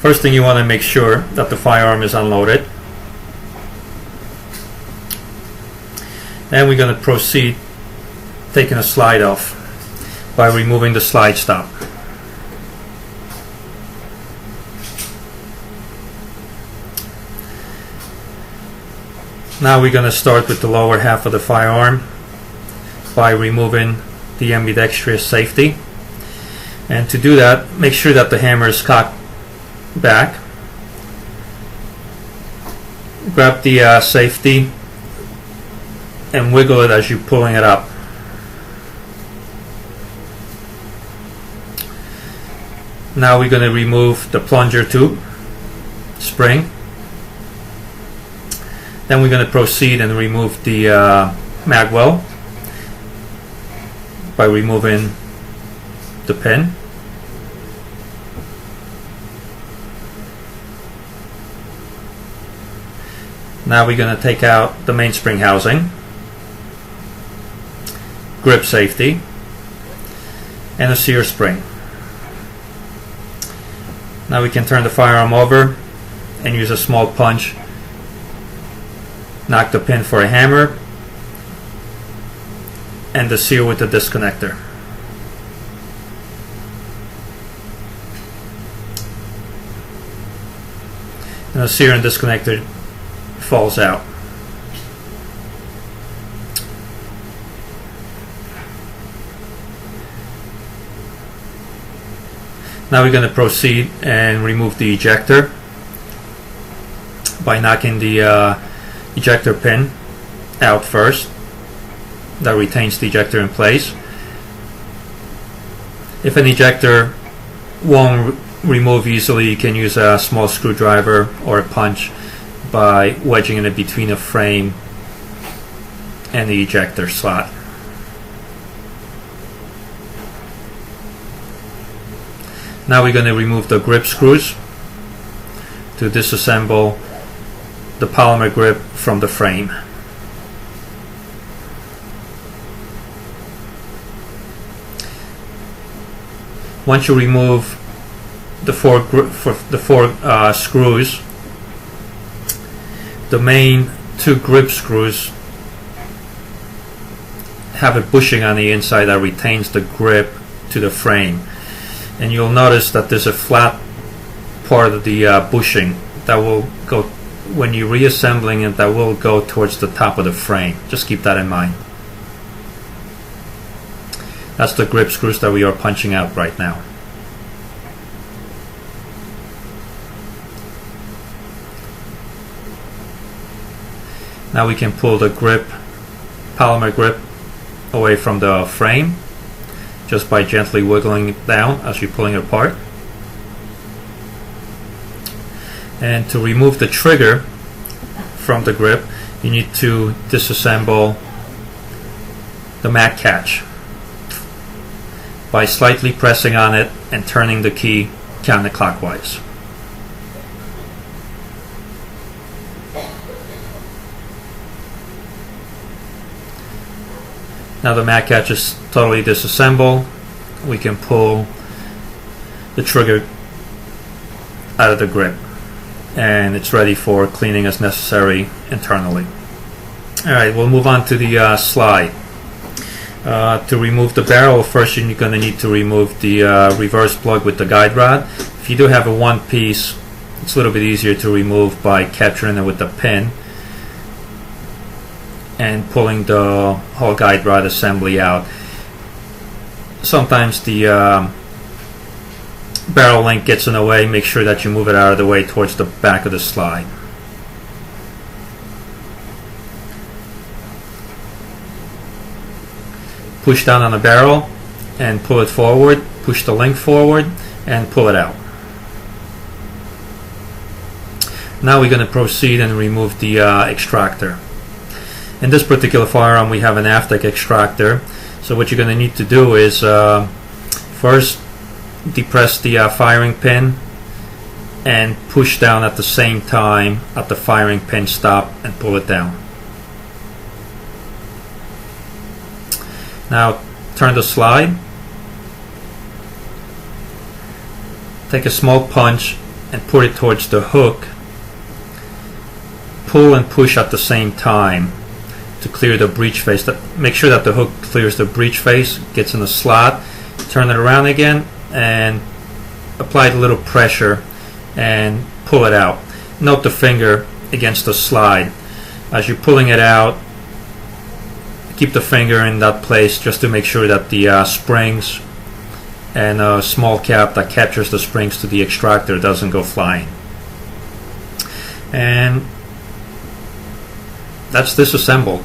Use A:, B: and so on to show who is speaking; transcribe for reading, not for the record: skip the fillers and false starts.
A: First thing, you want to make sure that the firearm is unloaded. And we're going to proceed taking a slide off by removing the slide stop. Now we're going to start with the lower half of the firearm by removing the ambidextrous safety. And to do that, make sure that the hammer is cocked back. Grab the safety and wiggle it as you're pulling it up. Now we're going to remove the plunger tube spring. Then we're going to proceed and remove the mag well by removing the pin. Now we're going to take out the mainspring housing, grip safety, and a sear spring. Now we can turn the firearm over and use a small punch, knock the pin for a hammer, and the sear with the disconnector. And the sear and disconnector falls out. Now we're going to proceed and remove the ejector by knocking the ejector pin out first. That retains the ejector in place. If an ejector won't remove easily, you can use a small screwdriver or a punch by wedging it between the frame and the ejector slot. Now we're going to remove the grip screws to disassemble the polymer grip from the frame. Once you remove the four screws, the main two grip screws have a bushing on the inside that retains the grip to the frame, and you'll notice that there's a flat part of the bushing that will go, when you're reassembling it, that will go towards the top of the frame. Just keep that in mind. That's the grip screws that we are punching out right now. Now we can pull the grip, polymer grip, away from the frame just by gently wiggling it down as you're pulling it apart. And to remove the trigger from the grip, you need to disassemble the mag catch by slightly pressing on it and turning the key counterclockwise. Now the mag catch is totally disassembled. We can pull the trigger out of the grip, and it's ready for cleaning as necessary internally. Alright, we'll move on to the slide. To remove the barrel, first you're going to need to remove the reverse plug with the guide rod. If you do have a one piece, it's a little bit easier to remove by capturing it with the pin and pulling the whole guide rod assembly out. Sometimes the barrel link gets in the way. Make sure that you move it out of the way towards the back of the slide. Push down on the barrel and pull it forward. Push the link forward and pull it out. Now we're going to proceed and remove the extractor. In this particular firearm, we have an aftech extractor. So what you're going to need to do is first depress the firing pin and push down at the same time at the firing pin stop and pull it down. Now turn the slide. Take a small punch and put it towards the hook. Pull and push at the same time to clear the breech face. Make sure that the hook clears the breech face, gets in the slot. Turn it around again and apply a little pressure and pull it out. Note the finger against the slide. As you're pulling it out, keep the finger in that place just to make sure that the springs and a small cap that captures the springs to the extractor doesn't go flying. And that's disassembled.